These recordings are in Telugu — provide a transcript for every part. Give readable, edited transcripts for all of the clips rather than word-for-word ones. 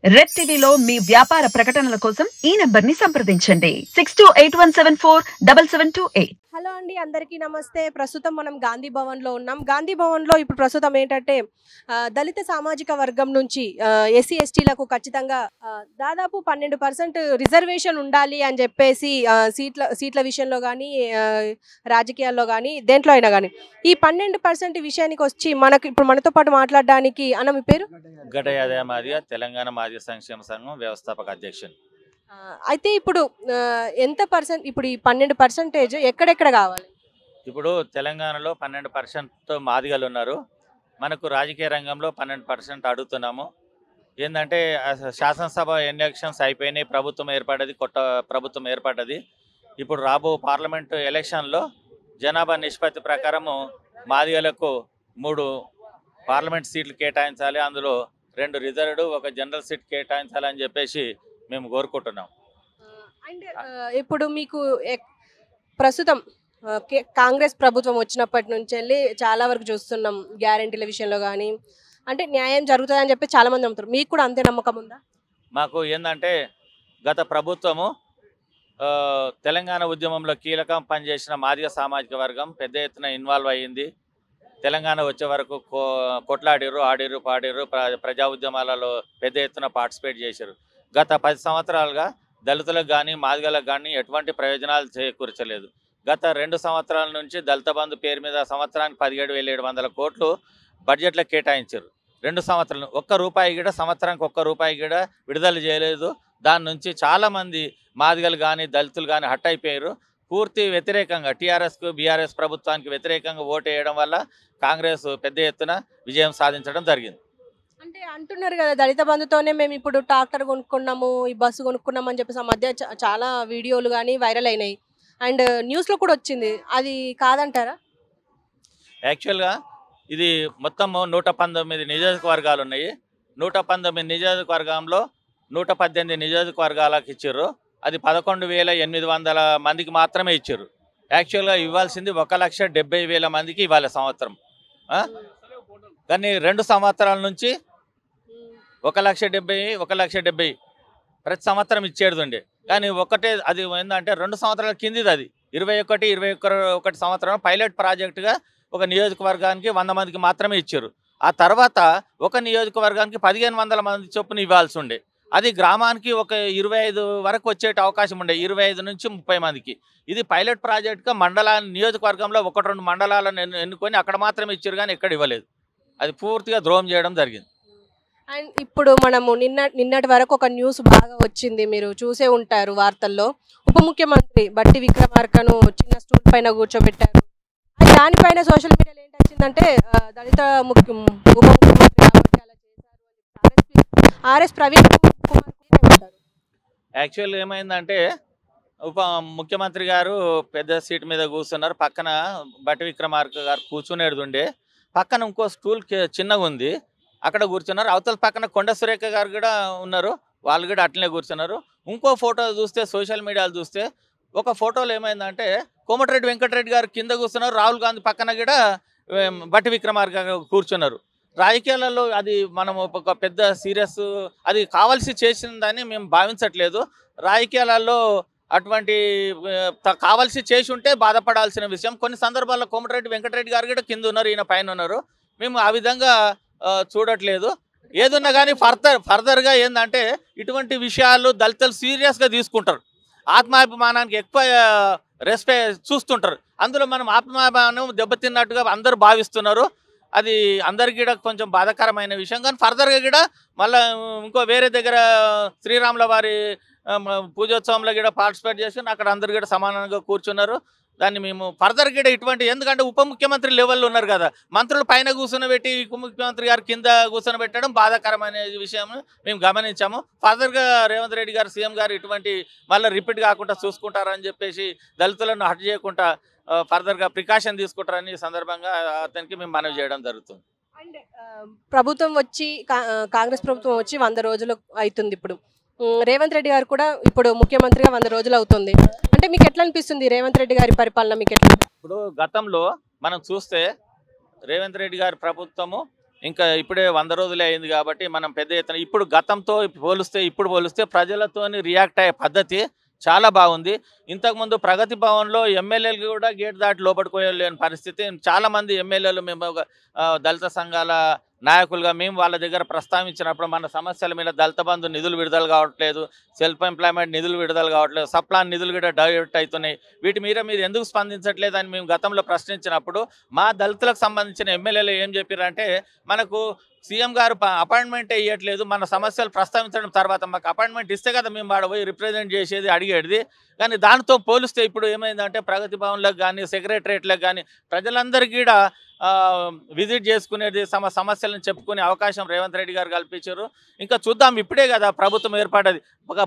రెడ్ టీవీలో మీ వ్యాపార ప్రకటనల కోసం ఈ నంబర్ ని సంప్రదించండి 6281747728. హలో అండి, అందరికీ నమస్తే. ప్రస్తుతం మనం గాంధీ భవన్లో ఉన్నాం. గాంధీ భవన్లో ఇప్పుడు ప్రస్తుతం ఏంటంటే దళిత సామాజిక వర్గం నుంచి ఎస్సీ ఎస్టీలకు ఖచ్చితంగా దాదాపు 12% రిజర్వేషన్ ఉండాలి అని చెప్పేసి సీట్ల విషయంలో కానీ రాజకీయాల్లో కానీ దేంట్లో అయినా కానీ ఈ 12% విషయానికి వచ్చి ఇప్పుడు మనతో పాటు మాట్లాడడానికి అన్న మీ పేరు? గడయాదయ మాదిగ, తెలంగాణ మాదిగ సంక్షేమ సంఘం వ్యవస్థాపక అధ్యక్షుడు. అయితే ఇప్పుడు ఎంత పర్సెంట్, ఇప్పుడు ఈ 12% ఎక్కడెక్కడ కావాలి? ఇప్పుడు తెలంగాణలో 12% మాదిగలు ఉన్నారు. మనకు రాజకీయ రంగంలో 12% అడుగుతున్నాము. ఏంటంటే శాసనసభ ఎలక్షన్స్ అయిపోయినాయి, ప్రభుత్వం ఏర్పడ్డది. ఇప్పుడు రాబో పార్లమెంటు ఎలక్షన్లో జనాభా నిష్పత్తి ప్రకారము మాదిగలకు 3 పార్లమెంట్ సీట్లు కేటాయించాలి, అందులో 2 రిజర్వ్డ్, 1 జనరల్ సీట్ కేటాయించాలని చెప్పేసి మేము కోరుకుంటున్నాం. అండ్ ఇప్పుడు మీకు ప్రస్తుతం కాంగ్రెస్ ప్రభుత్వం వచ్చినప్పటి నుంచి వెళ్ళి చాలా వరకు చూస్తున్నాం, గ్యారెంటీల విషయంలో కానీ అంటే న్యాయం జరుగుతుందని చెప్పి చాలామంది నమ్ముతారు. మీకు కూడా అంతే నమ్మకం ఉందా? మాకు ఏంటంటే గత ప్రభుత్వము తెలంగాణ ఉద్యమంలో కీలకం పనిచేసిన మాదిగ సామాజిక వర్గం పెద్ద ఎత్తున ఇన్వాల్వ్ అయ్యింది. తెలంగాణ వచ్చే వరకు కొట్లాడిర్రు, ఆడిర్రు, పాడిర్రు, ప్రజా ఉద్యమాలలో పెద్ద ఎత్తున పార్టిసిపేట్ చేశారు. గత 10 సంవత్సరాలుగా దళితులకు కానీ మాదిగలకు కానీ ఎటువంటి ప్రయోజనాలు చేకూర్చలేదు. గత 2 సంవత్సరాల నుంచి దళిత బంధు పేరు మీద సంవత్సరానికి 17,700 కోట్లు బడ్జెట్లో కేటాయించారు. 2 సంవత్సరాలు ఒక్క రూపాయి కూడా, సంవత్సరానికి ఒక్క రూపాయి కూడా విడుదల చేయలేదు. దాని నుంచి చాలామంది మాదిగలు కానీ దళితులు కానీ హట్ అయిపోయారు. పూర్తి వ్యతిరేకంగా టీఆర్ఎస్కు, బీఆర్ఎస్ ప్రభుత్వానికి వ్యతిరేకంగా ఓటు వేయడం వల్ల కాంగ్రెస్ పెద్ద ఎత్తున విజయం సాధించడం జరిగింది. అంటే అంటున్నారు కదా, దళిత బంధుతోనే మేము ఇప్పుడు ట్రాక్టర్ కొనుక్కున్నాము, ఈ బస్సు కొనుక్కున్నాము అని చెప్పేసి ఆ మధ్య చాలా వీడియోలు కానీ వైరల్ అయినాయి అండ్ న్యూస్లో కూడా వచ్చింది. అది కాదంటారా? యాక్చువల్గా ఇది మొత్తం 119 నియోజకవర్గాలు ఉన్నాయి. 119 నియోజకవర్గంలో 118 నియోజకవర్గాలకు ఇచ్చారు. అది 11,800 మందికి మాత్రమే ఇచ్చారు. యాక్చువల్గా ఇవ్వాల్సింది 1,70,000 మందికి ఇవ్వాలి సంవత్సరం. కానీ 2 సంవత్సరాల నుంచి 1,70,000 ప్రతి సంవత్సరం ఇచ్చేది. కానీ అది ఏంటంటే 2 సంవత్సరాల కిందిది. అది 21 సంవత్సరం పైలట్ ప్రాజెక్టుగా ఒక నియోజకవర్గానికి 100 మందికి మాత్రమే ఇచ్చారు. ఆ తర్వాత ఒక నియోజకవర్గానికి 1,500 మంది చొప్పున ఇవ్వాల్సి ఉండే. అది గ్రామానికి ఒక 25 వరకు వచ్చే అవకాశం ఉండే, 25 నుంచి 30 మందికి. ఇది పైలట్ ప్రాజెక్టుగా నియోజకవర్గంలో 1-2 మండలాలను ఎన్నుకొని అక్కడ మాత్రమే ఇచ్చారు, కానీ ఎక్కడ ఇవ్వలేదు. అది పూర్తిగా ద్రోహం చేయడం జరిగింది. అండ్ ఇప్పుడు మనము నిన్నటి వరకు ఒక న్యూస్ బాగా వచ్చింది, మీరు చూసే ఉంటారు వార్తల్లో. ఉప ముఖ్యమంత్రి బట్టి విక్రమార్కను చిన్న స్టూల్ పైన కూర్చోబెట్టారు. దానిపైన సోషల్ మీడియాలో ఏంటి వచ్చిందంటే దళిత ఉప ముఖ్యమంత్రి కాబట్టి అలా చేశారు అని ఆర్ఎస్ ప్రవీణ్ కుమార్ అంటారు. యాక్చువల్ ఏమైందంటే ఉప ముఖ్యమంత్రి గారు పెద్ద సీట్ మీద కూర్చున్నారు. పక్కన బట్టి విక్రమార్క గారు కూర్చునేది పక్కన ఇంకో స్టూల్ చిన్నగా ఉంది, అక్కడ కూర్చున్నారు. అవతల పక్కన కొండ సురేఖ గారు కూడా ఉన్నారు, వాళ్ళు కూడా అట్లనే కూర్చున్నారు. ఇంకో ఫోటో చూస్తే, సోషల్ మీడియాలో చూస్తే, ఒక ఫోటోలో ఏమైందంటే కోమటిరెడ్డి వెంకటరెడ్డి గారు కింద కూర్చున్నారు, రాహుల్ గాంధీ పక్కన కూడా బట్టి విక్రమార్క కూర్చున్నారు. రాజకీయాలలో అది మనం ఒక పెద్ద సీరియస్, అది కావాల్సి చేసిందని మేము భావించట్లేదు. రాజకీయాలలో అటువంటి కావాల్సి చేసి ఉంటే బాధపడాల్సిన విషయం. కొన్ని సందర్భాల్లో కోమటిరెడ్డి వెంకటరెడ్డి గారు కూడా కింద ఉన్నారు, ఈయన పైన ఉన్నారు. మేము ఆ విధంగా చూడట్లేదు. ఏదున్నా కానీ ఫర్దర్గా ఏంటంటే ఇటువంటి విషయాలు దళితులు సీరియస్గా తీసుకుంటారు. ఆత్మాభిమానానికి ఎక్కువ చూస్తుంటారు. అందులో మనం ఆత్మాభిమానం దెబ్బతిన్నట్టుగా అందరూ భావిస్తున్నారు. అది అందరికీ కూడా కొంచెం బాధాకరమైన విషయం. కానీ ఫర్దర్గా కూడా మళ్ళీ ఇంకో వేరే దగ్గర శ్రీరాముల వారి పూజోత్సవంలో కూడా పార్టిసిపేట్ చేసి అక్కడ అందరు కూడా సమానంగా కూర్చున్నారు. దాన్ని మేము ఫర్దర్ కూడా ఇటువంటి, ఎందుకంటే ఉప ముఖ్యమంత్రి లెవెల్లో ఉన్నారు కదా, మంత్రులు పైన కూర్చొని ఉప ముఖ్యమంత్రి గారు కింద కూర్చొని పెట్టడం బాధాకరమైన విషయం మేము గమనించాము. ఫర్దర్గా రేవంత్ రెడ్డి గారు, సీఎం గారు ఇటువంటి మళ్ళీ రిపీట్ కాకుండా చూసుకుంటారని చెప్పేసి, దళితులను హట్ చేయకుండా ఫర్దర్గా ప్రికాషన్ తీసుకుంటారని సందర్భంగా అతనికి మేము మనవి చేయడం జరుగుతుంది. అండ్ ప్రభుత్వం వచ్చి కాంగ్రెస్ ప్రభుత్వం వచ్చి 100 రోజులు అవుతుంది. ఇప్పుడు రేవంత్ రెడ్డి గారు కూడా ఇప్పుడు ముఖ్యమంత్రిగా 100 రోజులు అవుతుంది. అంటే మీకు ఎట్లా అనిపిస్తుంది రేవంత్ రెడ్డి గారి పరిపాలన? మీకు ఎట్లా? ఇప్పుడు గతంలో మనం చూస్తే రేవంత్ రెడ్డి గారి ప్రభుత్వము ఇంకా ఇప్పుడే 100 రోజులే అయింది కాబట్టి మనం పెద్ద ఎత్తున ఇప్పుడు గతంతో ఇప్పుడు పోలిస్తే ప్రజలతోని రియాక్ట్ అయ్యే పద్ధతి చాలా బాగుంది. ఇంతకుముందు ప్రగతి భవన్లో ఎమ్మెల్యేలు కూడా గేట్ దాటి లోపలికి పరిస్థితి. చాలామంది ఎమ్మెల్యేలు మేము దళిత సంఘాల నాయకులుగా మేము వాళ్ళ దగ్గర ప్రస్తావించినప్పుడు మన సమస్యల మీద దళిత బంధు నిధులు విడుదల కావట్లేదు, సెల్ఫ్ ఎంప్లాయ్మెంట్ నిధులు విడుదల కావట్లేదు, సప్లాన్ నిధులు కూడా డైవర్ట్ అవుతున్నాయి, వీటి మీద మీరు ఎందుకు స్పందించట్లేదు అని మేము గతంలో ప్రశ్నించినప్పుడు మా దళితులకు సంబంధించిన ఎమ్మెల్యేలు ఏం చెప్పారంటే, మనకు సీఎం గారు అపాయింట్మెంట్ ఇవ్వట్లేదు, మన సమస్యలు ప్రస్తావించడం తర్వాత మాకు అపాయింట్మెంట్ ఇస్తే కదా మేము వాడు పోయి రిప్రజెంట్ చేసేది అడిగేది. కానీ దానితో పోలిస్తే ఇప్పుడు ఏమైందంటే ప్రగతి భవన్లకు కానీ సెక్రటరియట్లకు కానీ ప్రజలందరికీ కూడా విజిట్ చేసుకునేది సమస్యలను చెప్పుకునే అవకాశం రేవంత్ రెడ్డి గారు కల్పించారు. ఇంకా చూద్దాం, ఇప్పుడే కదా ప్రభుత్వం ఏర్పడ్డది.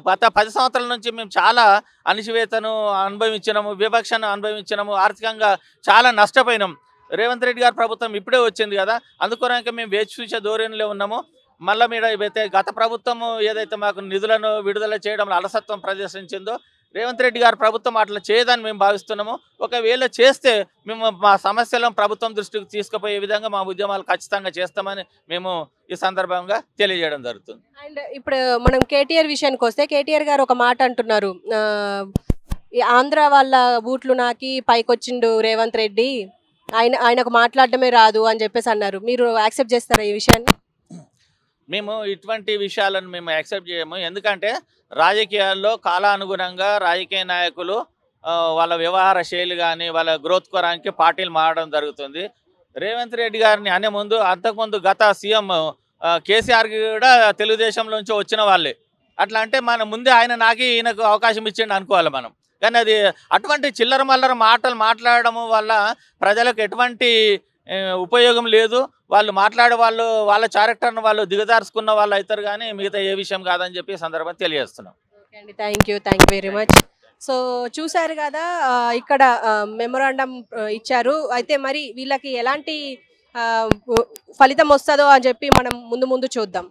గత 10 సంవత్సరాల నుంచి మేము చాలా అణిచివేతను అనుభవించినాము, వివక్షను అనుభవించినాము, ఆర్థికంగా చాలా నష్టపోయినాం. రేవంత్ రెడ్డి గారి ప్రభుత్వం ఇప్పుడే వచ్చింది కదా, అందుకొరకే మేము వేచి చూసే ధోరణిలో ఉన్నాము. మళ్ళీ మీద అయితే గత ప్రభుత్వం ఏదైతే మాకు నిధులను విడుదల చేయడంలో అలసత్వం ప్రదర్శించిందో రేవంత్ రెడ్డి గారి ప్రభుత్వం అట్లా చేయదని మేము భావిస్తున్నాము. ఒకవేళ చేస్తే మేము మా సమస్యలను ప్రభుత్వం దృష్టికి తీసుకుపోయే విధంగా మా ఉద్యమాలు ఖచ్చితంగా చేస్తామని మేము ఈ సందర్భంగా తెలియజేయడం జరుగుతుంది. అండ్ ఇప్పుడు మనం కేటీఆర్ విషయానికి వస్తే కేటీఆర్ గారు ఒక మాట అంటున్నారు, ఈ ఆంధ్ర వాళ్ళ బూట్లు నాకి పైకొచ్చిండు రేవంత్ రెడ్డి, ఆయనకు మాట్లాడటమే రాదు అని చెప్పేసి అన్నారు. మీరు యాక్సెప్ట్ చేస్తారా ఈ విషయాన్ని? మేము ఇటువంటి విషయాలను మేము యాక్సెప్ట్ చేయము. ఎందుకంటే రాజకీయాల్లో కాలానుగుణంగా రాజకీయ నాయకులు వాళ్ళ వ్యవహార శైలి కానీ వాళ్ళ గ్రోత్ కొరానికి పార్టీలు మారడం జరుగుతుంది. రేవంత్ రెడ్డి గారిని అనే ముందు అంతకుముందు గత సీఎం కేసీఆర్ కూడా తెలుగుదేశంలోంచి వచ్చిన వాళ్ళే. అట్లా అంటే మన ముందే ఆయన నాకి ఈయనకు అవకాశం ఇచ్చిండు అనుకోవాలి మనం. కానీ అది అటువంటి చిల్లర మల్లర మాటలు మాట్లాడడం వల్ల ప్రజలకు ఎటువంటి ఉపయోగం లేదు. వాళ్ళు మాట్లాడే వాళ్ళు వాళ్ళ క్యారెక్టర్ను వాళ్ళు దిగజార్చుకున్న వాళ్ళు అవుతారు, కానీ మిగతా ఏ విషయం కాదని చెప్పి సందర్భం తెలియజేస్తున్నాం. ఓకే అండి, thank you very much. So చూశారు కదా, ఇక్కడ మెమొరాండం ఇచ్చారు. అయితే మరి వీళ్ళకి ఎలాంటి ఫలితం వస్తుందో అని చెప్పి మనం ముందు చూద్దాం.